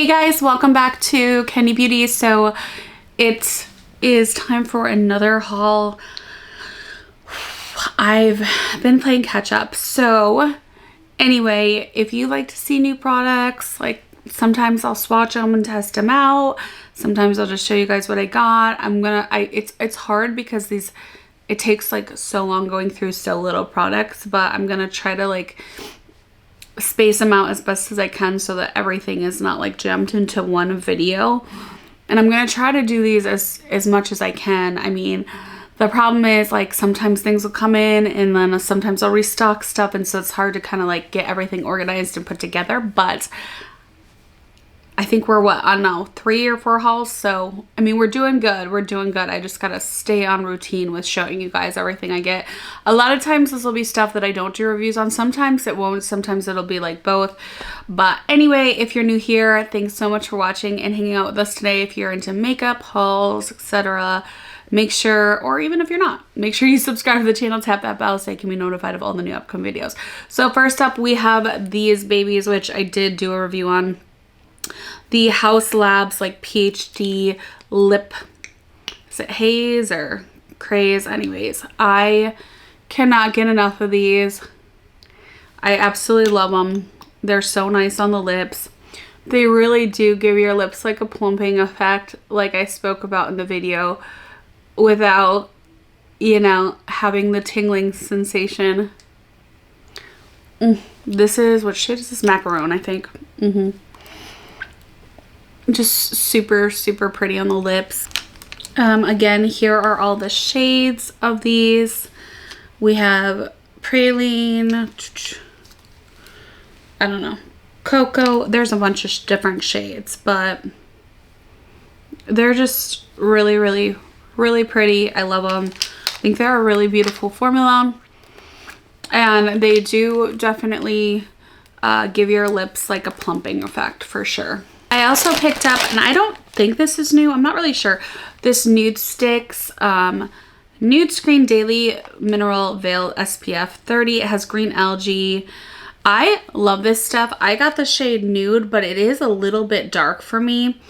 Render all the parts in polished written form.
guys, welcome back to Candy Beauty. So it is time for another haul. I've been playing catch up. So anyway, if you like to see new products, like sometimes I'll swatch them and test them out. Sometimes I'll just show you guys what I got. It's hard because it takes like so long going through so little products, but I'm gonna try to like space them out as best as I can so that everything is not like jammed into one video. And I'm gonna try to do these as much as I can. I mean, the problem is like sometimes things will come in and then sometimes I'll restock stuff, and so it's hard to kind of like get everything organized and put together. But I think we're what, I don't know, 3 or 4 hauls. So I mean, we're doing good. We're doing good. I just gotta stay on routine with showing you guys everything I get. A lot of times this will be stuff that I don't do reviews on. Sometimes it won't. Sometimes it'll be like both. But anyway, if you're new here, thanks so much for watching and hanging out with us today. If you're into makeup, hauls, etc., make sure, or even if you're not, make sure you subscribe to the channel, tap that bell so you can be notified of all the new upcoming videos. So first up, we have these babies, which I did do a review on. The Haus Labs like PhD lip, is it haze or craze? Anyways, I cannot get enough of these. I absolutely love them. They're so nice on the lips. They really do give your lips like a plumping effect, like I spoke about in the video, without, you know, having the tingling sensation. This is, what shade is this? Macaron, I think. Just super, super pretty on the lips. Again, here are all the shades of these. We have Praline, I don't know, Cocoa. There's a bunch of different shades, but they're just really, really, really pretty. I love them. I think they're a really beautiful formula, and they do definitely give your lips like a plumping effect for sure. I also picked up, and I don't think this is new, I'm not really sure, this Nudesticks Nude Screen Daily Mineral Veil SPF 30. It has green algae. I love this stuff. I got the shade Nude, but it is a little bit dark for me.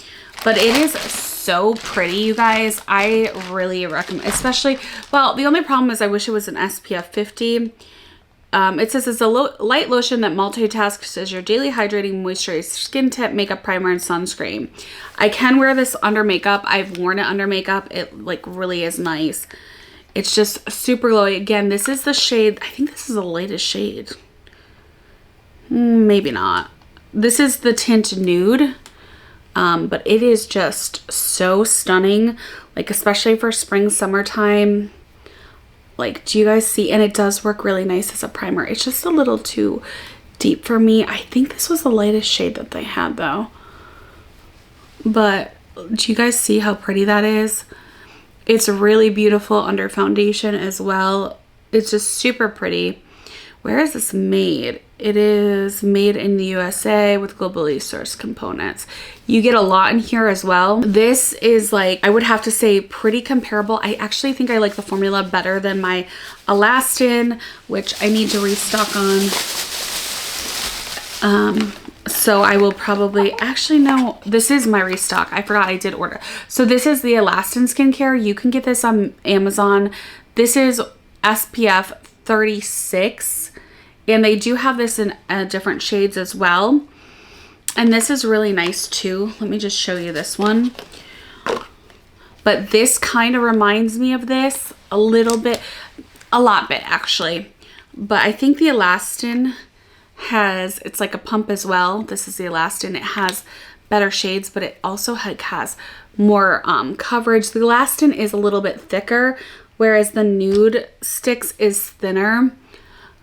But it is so pretty, you guys. I really recommend, especially, well, the only problem is I wish it was an SPF 50. It says it's a light lotion that multitasks as your daily hydrating moisturized skin tip, makeup primer, and sunscreen. I can wear this under makeup. I've worn it under makeup. It like really is nice. It's just super glowy. Again, this is the shade, I think this is the latest shade. Maybe not. This is the tint Nude. But it is just so stunning, like especially for spring, summertime. Like, do you guys see? And it does work really nice as a primer. It's just a little too deep for me. I think this was the lightest shade that they had though. But do you guys see how pretty that is? It's really beautiful under foundation as well. It's just super pretty. Where is this made? It is made in the USA with globally sourced components. You get a lot in here as well. This is like, I would have to say pretty comparable. I actually think I like the formula better than my Elastin, which I need to restock on. So I will probably, actually no, this is my restock. I forgot I did order. So this is the Elastin skincare. You can get this on Amazon. This is SPF 36. And they do have this in different shades as well. And this is really nice too. Let me just show you this one. But this kind of reminds me of this a little bit, a lot bit actually. But I think the Elastin has, it's like a pump as well. This is the Elastin. It has better shades, but it also has more coverage. The Elastin is a little bit thicker, whereas the Nudesticks is thinner.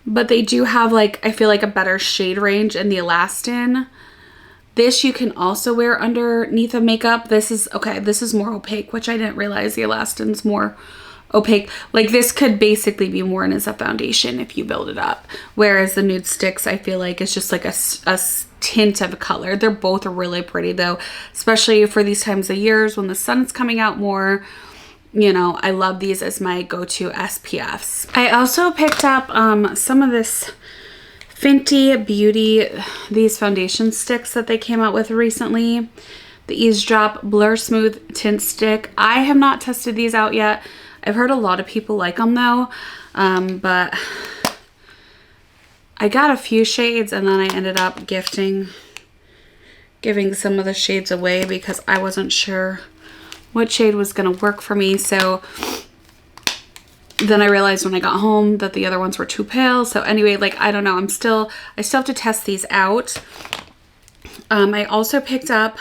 But they do have like, I feel like a better shade range in the Elastin. This you can also wear underneath of makeup. This is, okay, this is more opaque, which I didn't realize the Elastin's more opaque. Like this could basically be worn as a foundation if you build it up. Whereas the Nudesticks, I feel like it's just like a tint of color. They're both really pretty though, especially for these times of years when the sun's coming out more. You know, I love these as my go-to SPFs. I also picked up some of this Fenty Beauty, these foundation sticks that they came out with recently. The Eavesdrop Blur Smooth Tint Stick. I have not tested these out yet. I've heard a lot of people like them though, but I got a few shades and then I ended up giving some of the shades away because I wasn't sure what shade was gonna work for me. So then I realized when I got home that the other ones were too pale. So anyway, like, I don't know. I still have to test these out. I also picked up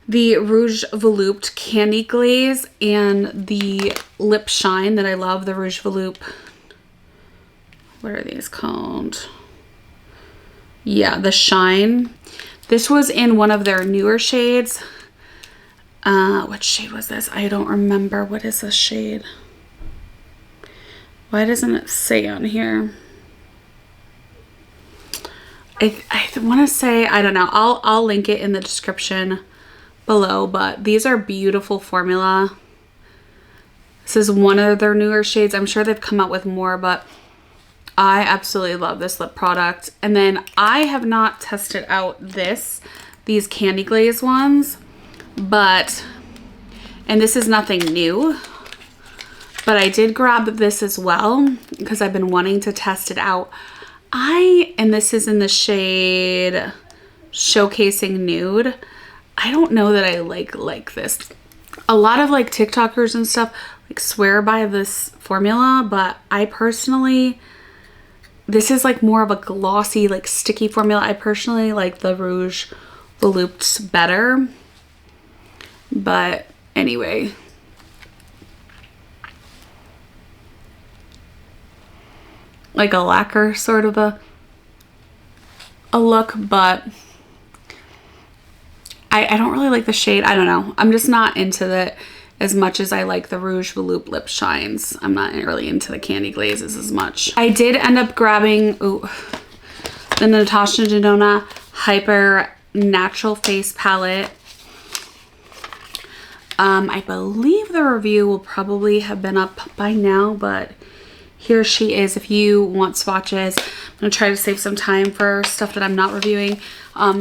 the Rouge Volupte Candy Glaze and the Lip Shine that I love, the Rouge Volupte. What are these called? Yeah, the Shine. This was in one of their newer shades. What shade was this? I don't remember. What is this shade? Why doesn't it say on here? I want to say, I don't know. I'll link it in the description below, but these are beautiful formula. This is one of their newer shades. I'm sure they've come out with more, but I absolutely love this lip product. And then I have not tested out these candy glaze ones, but, and this is nothing new, but I did grab this as well because I've been wanting to test it out. And this is in the shade Showcasing Nude. I don't know that I like this. A lot of like TikTokers and stuff like swear by this formula, but I personally, this is like more of a glossy, like sticky formula. I personally like the Rouge Volupte better. But anyway. Like a lacquer sort of a look, but I don't really like the shade. I don't know. I'm just not into it as much as I like the Rouge Volupte Lip Shines. I'm not really into the candy glazes as much. I did end up grabbing the Natasha Denona Hyper Natural Face Palette. I believe the review will probably have been up by now, but here she is if you want swatches. I'm gonna try to save some time for stuff that I'm not reviewing.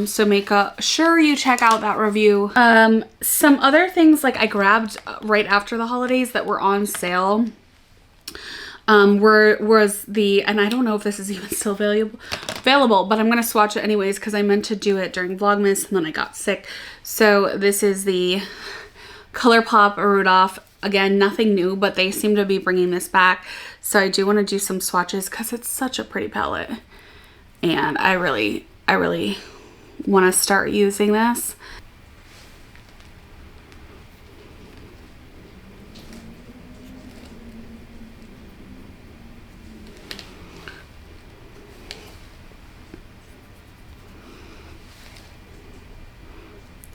So make sure you check out that review. Some other things like I grabbed right after the holidays that were on sale was the, and I don't know if this is even still available, but I'm gonna swatch it anyways because I meant to do it during Vlogmas and then I got sick. So this is the ColourPop Rudolph. Again, nothing new, but they seem to be bringing this back. So I do want to do some swatches because it's such a pretty palette. And I really want to start using this.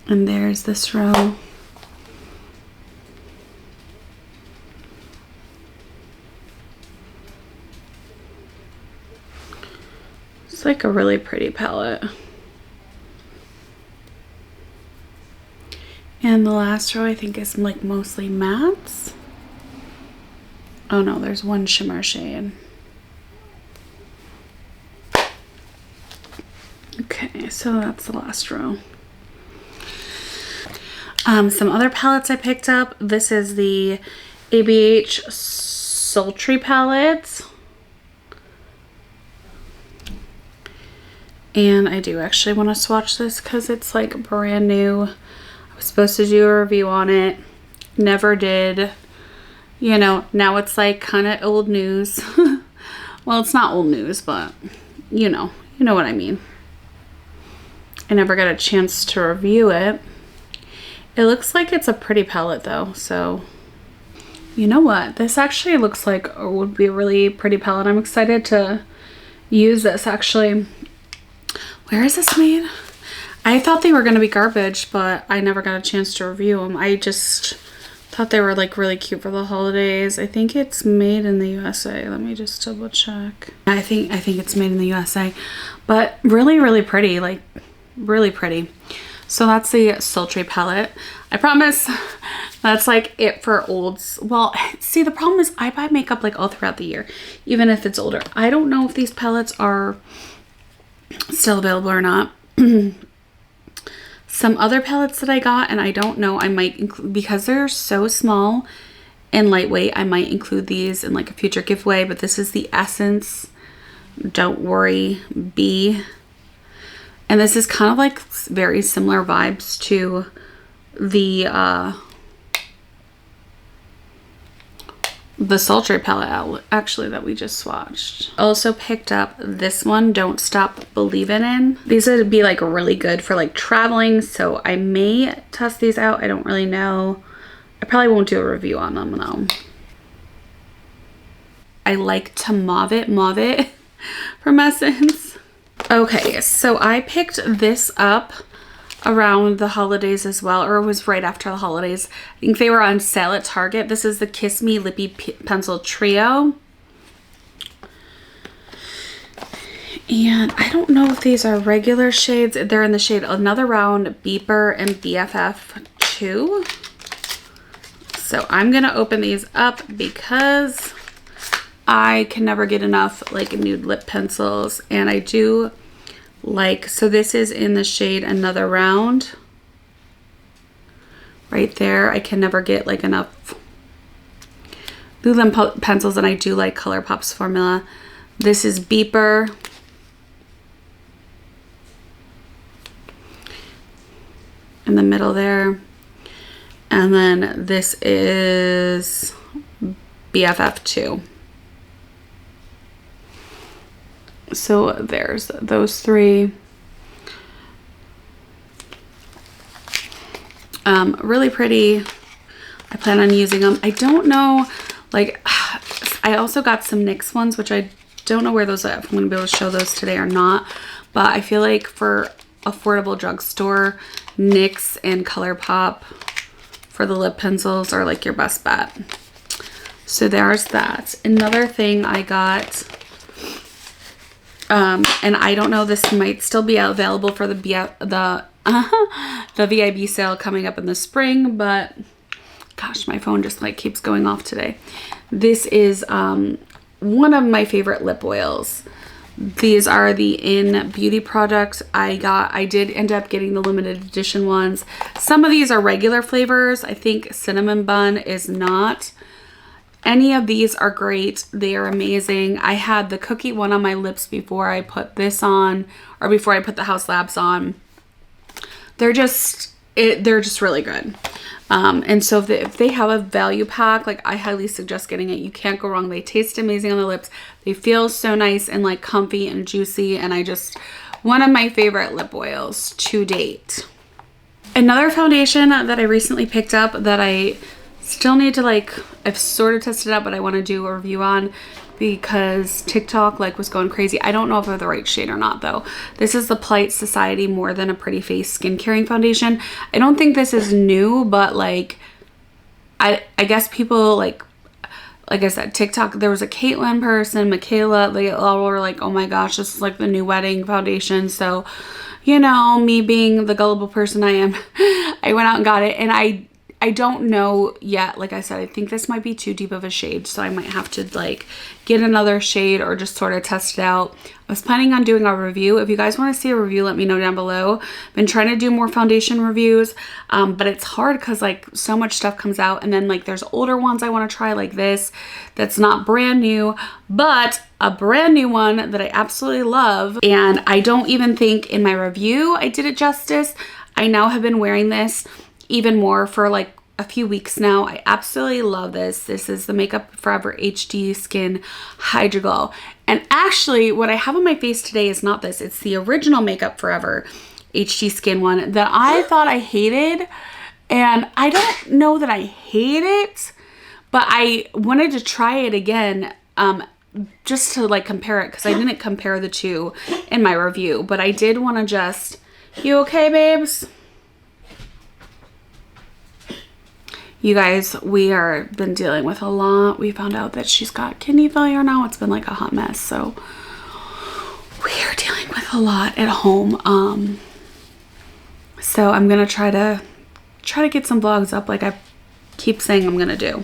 And there's this row. It's like a really pretty palette. And the last row I think is like mostly mattes. Oh no, there's one shimmer shade. Okay, so that's the last row. Some other palettes I picked up. This is the ABH Sultry palette. And I do actually want to swatch this because it's like brand new. I was supposed to do a review on it. Never did. You know, now it's like kind of old news. Well, it's not old news, but you know what I mean. I never got a chance to review it. It looks like it's a pretty palette though, so you know what? This actually looks like it would be a really pretty palette. I'm excited to use this actually. Where is this made? I thought they were going to be garbage, but I never got a chance to review them. I just thought they were like really cute for the holidays. I think it's made in the USA. Let me just double check. I think it's made in the USA, but really pretty, like really pretty. So that's the Sultry palette. I promise That's like it for olds. Well, see, the problem is I buy makeup like all throughout the year, even if it's older. I don't know if these palettes are still available or not. Some other palettes that I got, and I don't know, I might include, because they're so small and lightweight, I might include these in like a future giveaway. But this is the Essence Don't Worry B. And this is kind of like very similar vibes to the sultry palette actually that we just swatched. Also picked up this one, Don't Stop Believin' In. These would be like really good for like traveling, so I may test these out. I don't really know. I probably won't do a review on them though. I like to mauve it from Essence. Okay, so I picked this up around the holidays as well, or it was right after the holidays. I think they were on sale at Target. This is the Kiss Me Lippy Pencil Trio. And I don't know if these are regular shades. They're in the shade Another Round, Beeper, and BFF2. So I'm gonna open these up because I can never get enough like nude lip pencils, and I do like, so this is in the shade Another Round right there. I can never get like enough nude pencils, and I do like ColourPop's formula. This is Beeper. In the middle there. And then this is BFF2. So there's those three. Really pretty. I plan on using them. I don't know, like, I also got some NYX ones, which I don't know where those are, if I'm gonna be able to show those today or not. But I feel like for affordable drugstore, NYX and ColourPop for the lip pencils are like your best bet. So there's that. Another thing I got, and I don't know, this might still be available for the VIB sale coming up in the spring, but gosh, my phone just like keeps going off today. This is one of my favorite lip oils. These are the In Beauty products I did end up getting the limited edition ones. Some of these are regular flavors. I think Cinnamon Bun is not. Any of these are great. They are amazing. I had the cookie one on my lips before I put this on, or before I put the House Labs on. They're just really good. And so if they have a value pack, like, I highly suggest getting it. You can't go wrong. They taste amazing on the lips. They feel so nice and like comfy and juicy. And one of my favorite lip oils to date. Another foundation that I recently picked up that I still need to, like, I've sort of tested out, but I want to do a review on because TikTok like was going crazy. I don't know if they're the right shade or not though. This is the Polite Society More Than a Pretty Face Skin Caring Foundation. I don't think this is new, but like, I guess people like I said, TikTok, there was a Caitlyn person, Michaela, they all were like, oh my gosh, this is like the new wedding foundation. So, you know, me being the gullible person I am, I went out and got it, and I don't know yet. Like I said, I think this might be too deep of a shade, so I might have to like get another shade or just sort of test it out. I was planning on doing a review. If you guys want to see a review, let me know down below. I've been trying to do more foundation reviews, but it's hard because like so much stuff comes out, and then like there's older ones I want to try, like this that's not brand new, but a brand new one that I absolutely love. And I don't even think in my review I did it justice. I now have been wearing this even more for like a few weeks now. I absolutely love this. This is the Makeup Forever HD Skin Hydra Glow. And actually what I have on my face today is not this. It's the original Makeup Forever HD Skin one that I thought I hated. And I don't know that I hate it, but I wanted to try it again just to like compare it, because I didn't compare the two in my review. But I did want to just, you okay, babes? You guys, we are been dealing with a lot. We found out that she's got kidney failure now. It's been like a hot mess. So we are dealing with a lot at home. So I'm gonna try to get some vlogs up like I keep saying I'm gonna do.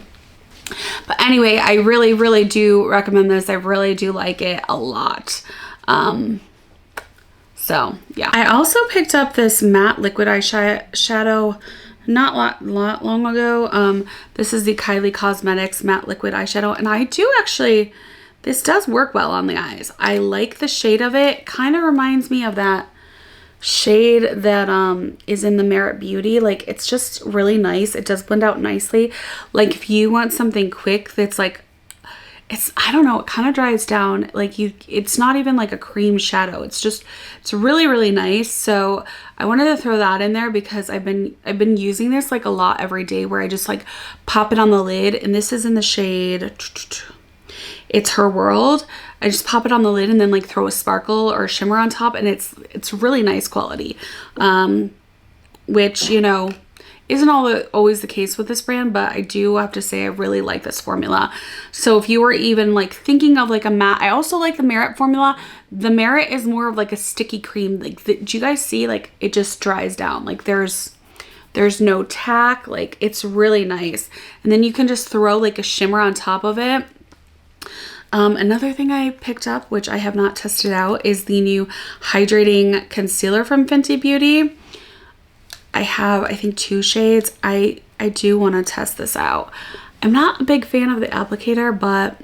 But anyway, I really, really do recommend this. I really do like it a lot. So yeah. I also picked up this matte liquid eyeshadow not long ago. This is the Kylie Cosmetics matte liquid eyeshadow, and I do actually, this does work well on the eyes. I like the shade of it. Kind of reminds me of that shade that is in the Merit Beauty. Like, it's just really nice. It does blend out nicely. Like, if you want something quick that's like, I don't know, it kind of dries down. Like, it's not even like a cream shadow. It's really, really nice. So I wanted to throw that in there because I've been using this like a lot every day, where I just like pop it on the lid, and this is in the shade, it's Her World. I just pop it on the lid and then like throw a sparkle or a shimmer on top, and it's really nice quality, which, you know, isn't always the case with this brand, but I do have to say I really like this formula. So if you were even like thinking of like a matte, I also like the Merit formula. The Merit is more of like a sticky cream. Like, do you guys see? Like, it just dries down. Like, there's no tack. Like, it's really nice. And then you can just throw like a shimmer on top of it. Another thing I picked up, which I have not tested out, is the new hydrating concealer from Fenty Beauty. I have, I think, 2 shades. I do want to test this out. I'm not a big fan of the applicator, but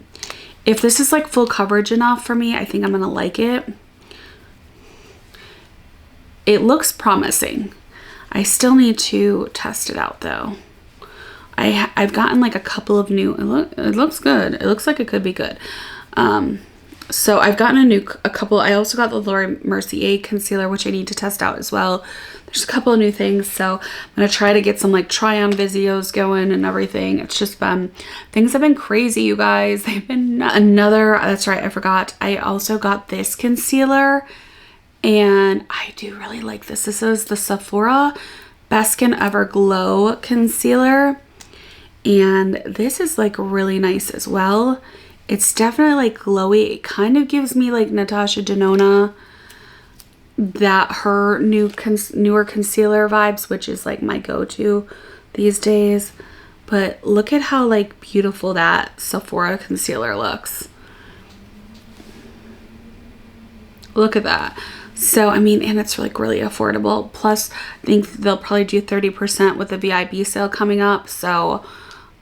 if this is like full coverage enough for me, I think I'm gonna like it. It looks promising. I still need to test it out though. I've gotten like a couple of new, it looks good. It looks like it could be good. So I've gotten a couple. I also got the Laura Mercier concealer, which I need to test out as well. There's a couple of new things, so I'm gonna try to get some like try on videos going and everything. It's just been, things have been crazy, you guys. They've been that's right, I forgot. I also got this concealer, and I do really like this. This is the Sephora Best Skin Ever Glow concealer, and this is like really nice as well. It's definitely like glowy. It kind of gives me like Natasha Denona, that her newer concealer vibes, which is like my go-to these days. But look at how like beautiful that Sephora concealer looks. Look at that. So I mean, and it's like really affordable. Plus, I think they'll probably do 30% with the VIB sale coming up. So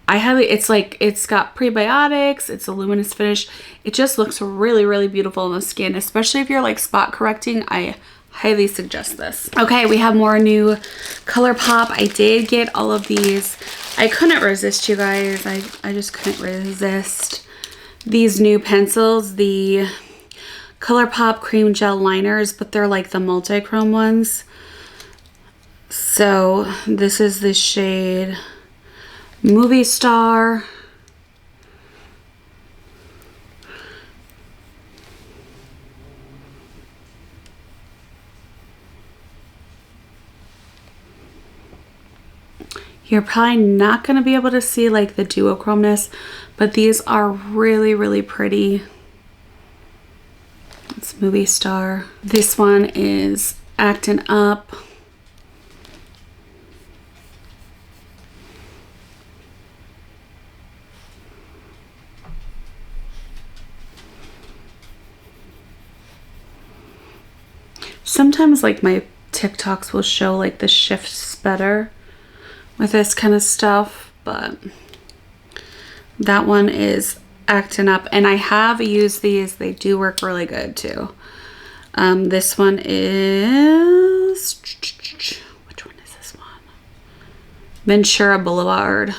it's got prebiotics, it's a luminous finish. It just looks really, really beautiful on the skin, especially if you're like spot correcting. I highly suggest this. Okay, we have more new ColourPop. I did get all of these. I couldn't resist, you guys. I just couldn't resist these new pencils, the ColourPop cream gel liners, but they're like the multi-chrome ones. So this is the shade Movie Star. You're probably not going to be able to see like the duochromeness, but these are really, really pretty. It's Movie Star. This one is Actin' Up. Sometimes like my TikToks will show like the shifts better with this kind of stuff, but that one is Actin' Up, and I have used these. They do work really good too. This one is, which one is this one? Ventura Boulevard.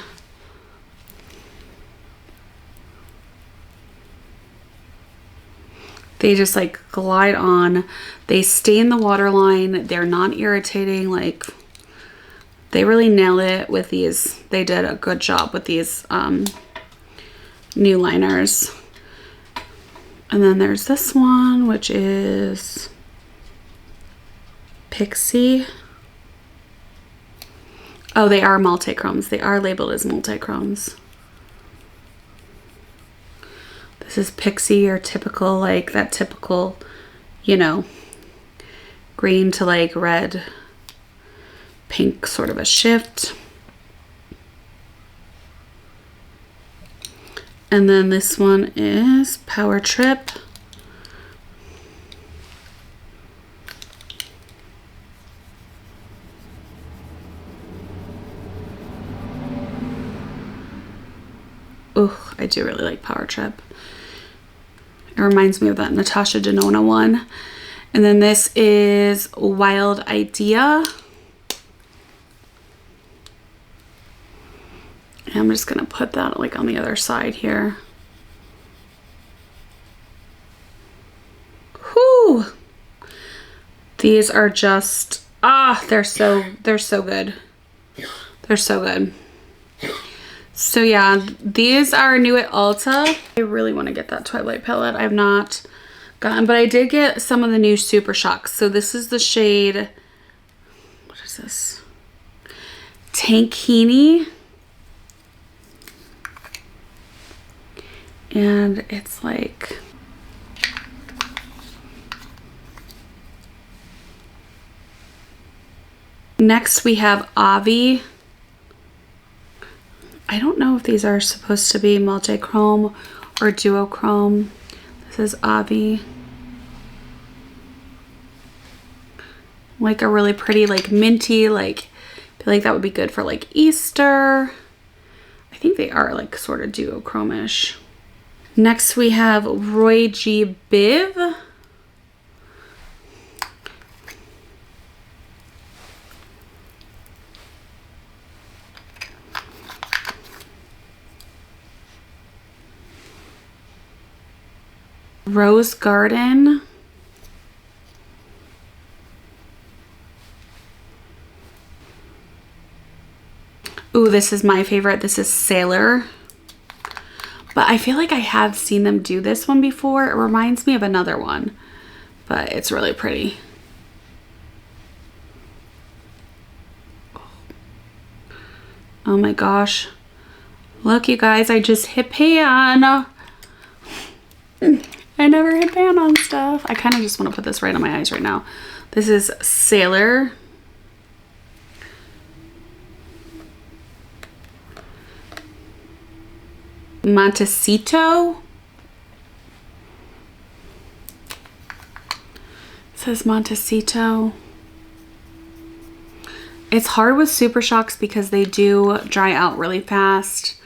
They just like glide on. They stay in the waterline. They're not irritating. Like, they really nailed it with these. They did a good job with these new liners. And then there's this one, which is Pixie. Oh, they are multi-chromes. They are labeled as multi-chromes. This is Pixie, or typical, like that typical, you know, green to like red, pink sort of a shift. And then this one is Power Trip. Ooh, I do really like Power Trip. It reminds me of that Natasha Denona one. And then this is Wild Idea. And I'm just gonna put that like on the other side here. Whew. These are just, they're so good. They're so good. So yeah, these are new at Ulta. I really want to get that Twilight palette. I've not gotten, but I did get some of the new Super Shocks. So this is the shade, what is this? Tankini. And it's like, next we have Avi. I don't know if these are supposed to be multi-chrome or duochrome. This is Avi. Like a really pretty, like minty, like, I feel like that would be good for like Easter. I think they are like sort of duochrome-ish. Next we have Roy G. Biv. Rose Garden. Ooh, this is my favorite. This is Sailor. But I feel like I have seen them do this one before. It reminds me of another one, but it's really pretty. Oh my gosh. Look, you guys, I just hit pan. I never hit pan on stuff. I kind of just want to put this right on my eyes right now. This is Sailor. Montecito. It says Montecito. It's hard with Super Shocks because they do dry out really fast.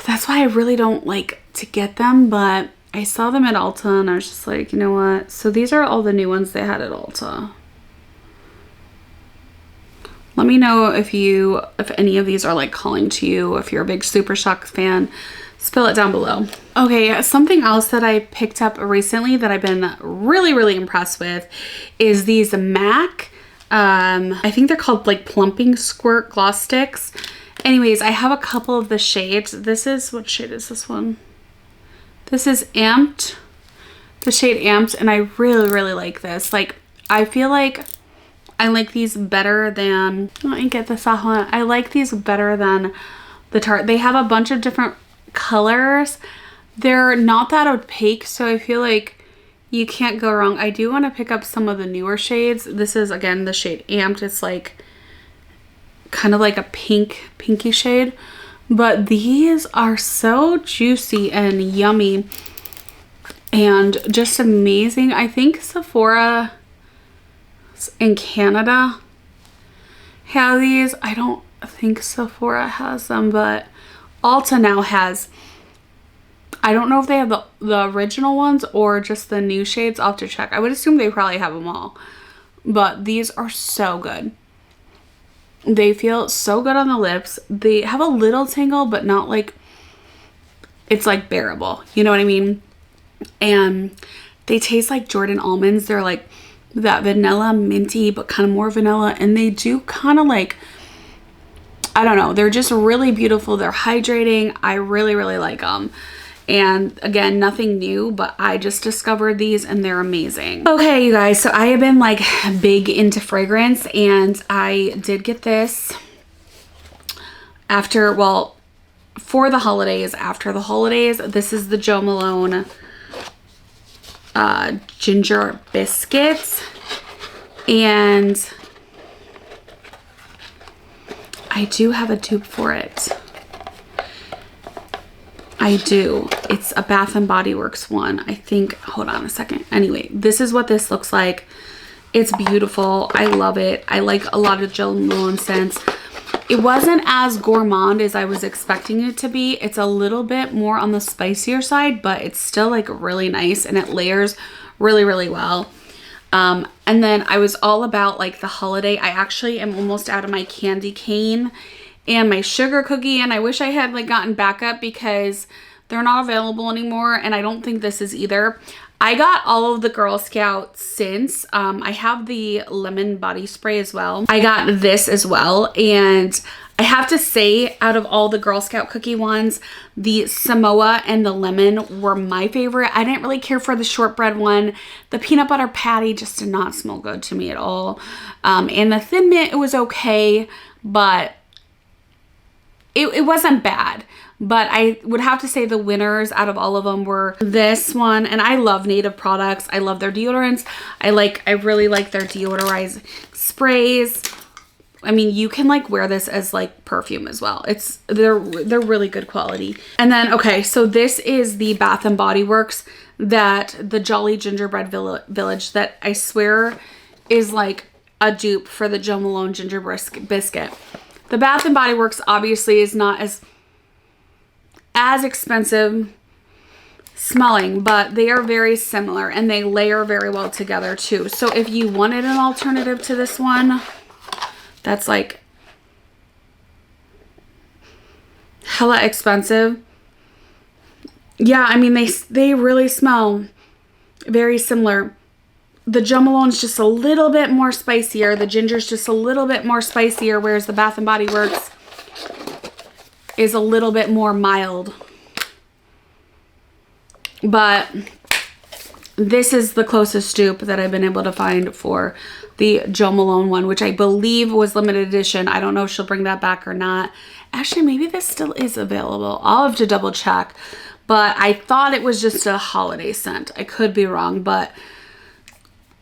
That's why I really don't like to get them, but I saw them at Ulta and I was just like, you know what? So these are all the new ones they had at Ulta. Let me know if any of these are like calling to you. If you're a big Super Shocks fan, spill it down below. Okay, something else that I picked up recently that I've been really impressed with is these MAC, I think they're called like Plumping Squirt Gloss Sticks. Anyways, I have a couple of the shades. This is, what shade is this one? This is Amped, the shade Amped, and I really like this. Like, I feel like I like these better than, let me get this off one. I like these better than the Tarte. They have a bunch of different colors. They're not that opaque, so I feel like you can't go wrong. I do want to pick up some of the newer shades. This is, again, the shade Amped. It's like kind of like a pinky shade. But these are so juicy and yummy and just amazing. I think Sephora in Canada have these. I don't think Sephora has them, but Ulta now has. I don't know if they have the original ones or just the new shades. I'll have to check. I would assume they probably have them all. But these are so good. They feel so good on the lips. They have a little tingle, but not like, it's like bearable. You know what I mean? And they taste like Jordan almonds. They're like that vanilla minty, but kind of more vanilla. And they do kind of like, I don't know. They're just really beautiful. They're hydrating. I really like them. And again, nothing new, but I just discovered these and they're amazing. Okay, you guys, so I have been like big into fragrance and I did get this after, well, for the holidays, after the holidays. This is the Jo Malone Ginger Biscuits. And I do have a dupe for it. I do. It's a Bath and Body Works one. I think, hold on a second. Anyway, this is what this looks like. It's beautiful. I love it. I like a lot of Jill Malone scents. It wasn't as gourmand as I was expecting it to be. It's a little bit more on the spicier side, but it's still like really nice and it layers really, really well. And then I was all about like the holiday. I actually am almost out of my candy cane and my sugar cookie, and I wish I had like gotten backup because they're not available anymore, and I don't think this is either. I got all of the Girl Scout scents. I have the lemon body spray as well. I got this as well, and I have to say, out of all the Girl Scout cookie ones, the Samoa and the lemon were my favorite. I didn't really care for the shortbread one. The peanut butter patty just did not smell good to me at all. And the Thin Mint, it was okay, but it wasn't bad. But I would have to say the winners out of all of them were this one. And I love Native products. I love their deodorants. I really like their deodorized sprays. I mean, you can like wear this as like perfume as well. They're really good quality. And then, okay, so this is the Bath and Body Works, that the Jolly Gingerbread Village, that I swear is like a dupe for the Jill Malone Ginger Biscuit. The Bath and Body Works obviously is not as expensive smelling, but they are very similar and they layer very well together too. So if you wanted an alternative to this one, that's like hella expensive. Yeah, I mean, they really smell very similar. The Jill Malone's just a little bit more spicier. The ginger's just a little bit more spicier, whereas the Bath and Body Works is a little bit more mild. But this is the closest dupe that I've been able to find for the Jill Malone one, which I believe was limited edition. I don't know if she'll bring that back or not. Actually, maybe this still is available. I'll have to double check. But I thought it was just a holiday scent. I could be wrong, but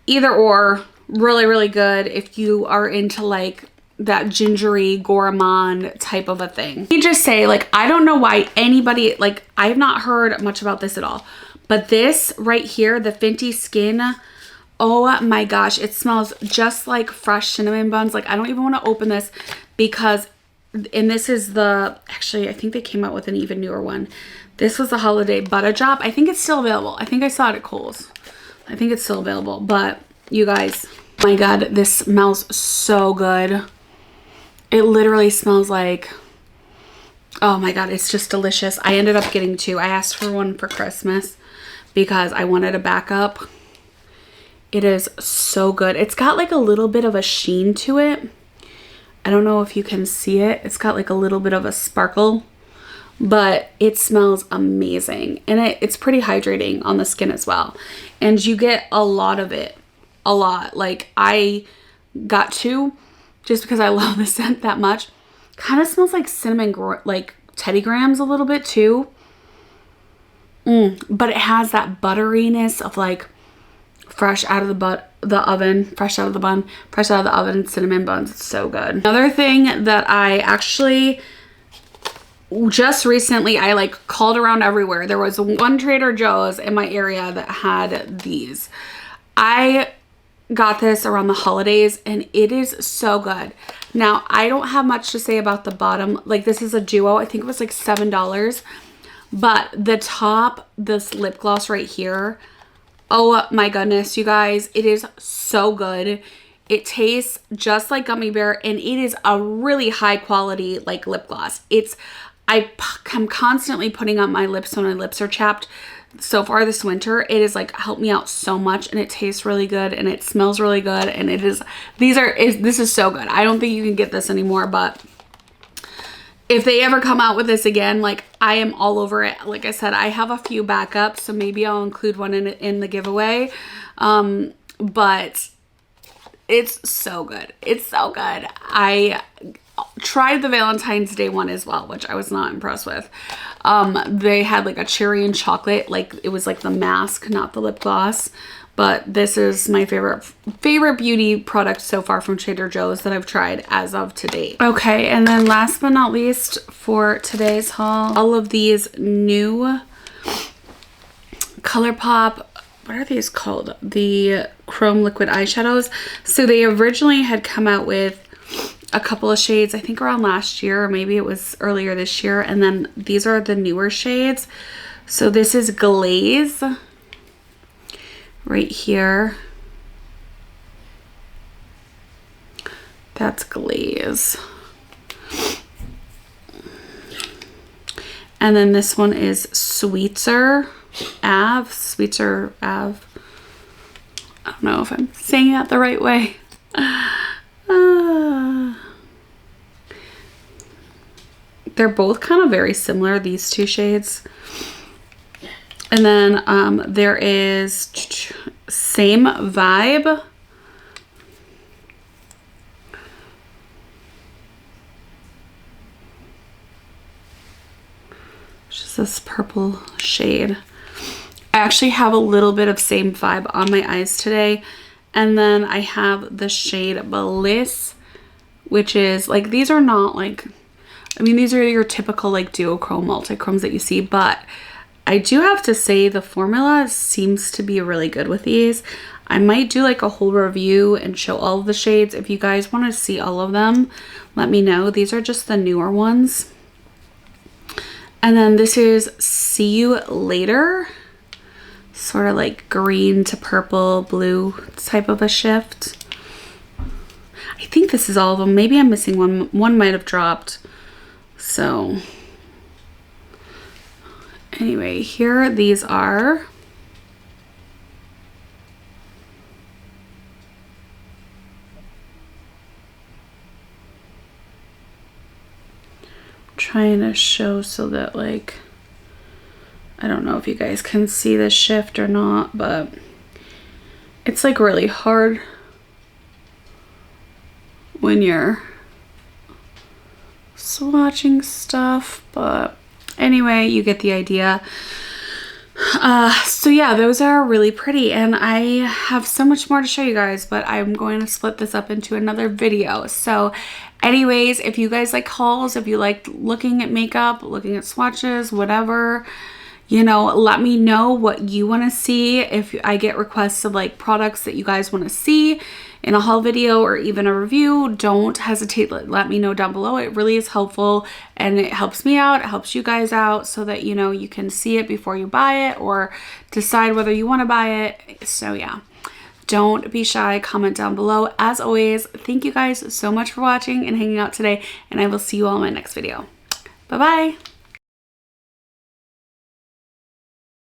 either or, really, really good if you are into like that gingery gourmand type of a thing. Let me just say, like, I don't know why anybody, like, I have not heard much about this at all, but this right here, the Fenty Skin, oh my gosh, it smells just like fresh cinnamon buns. Like, I don't even want to open this because, and this is the, actually, I think they came out with an even newer one. This was the Holiday Butter Drop. I think it's still available. I think I saw it at Kohl's. I think it's still available, but you guys, oh my God, this smells so good. It literally smells like, oh my God, it's just delicious. I ended up getting two. I asked for one for Christmas because I wanted a backup. It is so good. It's got like a little bit of a sheen to it. I don't know if you can see it. It's got like a little bit of a sparkle, but it smells amazing. And it's pretty hydrating on the skin as well. And you get a lot of it, a lot. Like, I got two just because I love the scent that much. Kind of smells like cinnamon, like Teddy Grahams a little bit too. But it has that butteriness of like fresh out of the oven, fresh out of the bun, fresh out of the oven cinnamon buns. It's so good. Another thing that I actually just recently, I like called around everywhere. There was one Trader Joe's in my area that had these. I got this around the holidays and it is so good. Now, I don't have much to say about the bottom. Like, this is a duo. I think it was like $7. But the top, this lip gloss right here, oh my goodness, you guys, it is so good. It tastes just like gummy bear and it is a really high quality like lip gloss. I'm constantly putting on my lips when my lips are chapped. So far this winter, it has like helped me out so much, and it tastes really good and it smells really good, and this is so good. I don't think you can get this anymore, but if they ever come out with this again, like, I am all over it. Like I said, I have a few backups, so maybe I'll include one in the giveaway. But it's so good. It's so good. I tried the Valentine's Day one as well, which I was not impressed with. They had like a cherry and chocolate, like it was like the mask, not the lip gloss, but this is my favorite beauty product so far from Trader Joe's that I've tried as of to date. Okay, and then last but not least for today's haul, all of these new ColourPop, what are these called? The Chrome Liquid Eyeshadows. So they originally had come out with a couple of shades, I think around last year, or maybe it was earlier this year, and then these are the newer shades. So this is Glaze right here. That's Glaze. And then this one is Sweetser Ave. I don't know if I'm saying that the right way. They're both kind of very similar, these two shades. And then there is Same Vibe. Which is this purple shade. I actually have a little bit of Same Vibe on my eyes today. And then I have the shade Bliss, which is like, these are not like, I mean, these are your typical like duochrome, multi-chromes that you see, but I do have to say the formula seems to be really good with these. I might do like a whole review and show all of the shades. If you guys want to see all of them, let me know. These are just the newer ones. And then this is See You Later. Sort of like green to purple, blue type of a shift. I think this is all of them. Maybe I'm missing one. One might have dropped. So anyway, here these are. I'm trying to show so that like, I don't know if you guys can see the shift or not, but it's like really hard when you're swatching stuff, but anyway, you get the idea. So yeah, those are really pretty, and I have so much more to show you guys, but I'm going to split this up into another video. So anyways, if you guys like hauls, if you like looking at makeup, looking at swatches, whatever, you know, let me know what you want to see. If I get requests of like products that you guys want to see in a haul video or even a review, don't hesitate. Let me know down below. It really is helpful, and it helps me out. It helps you guys out so that, you know, you can see it before you buy it or decide whether you want to buy it. So yeah, don't be shy. Comment down below. As always, thank you guys so much for watching and hanging out today, and I will see you all in my next video. Bye-bye.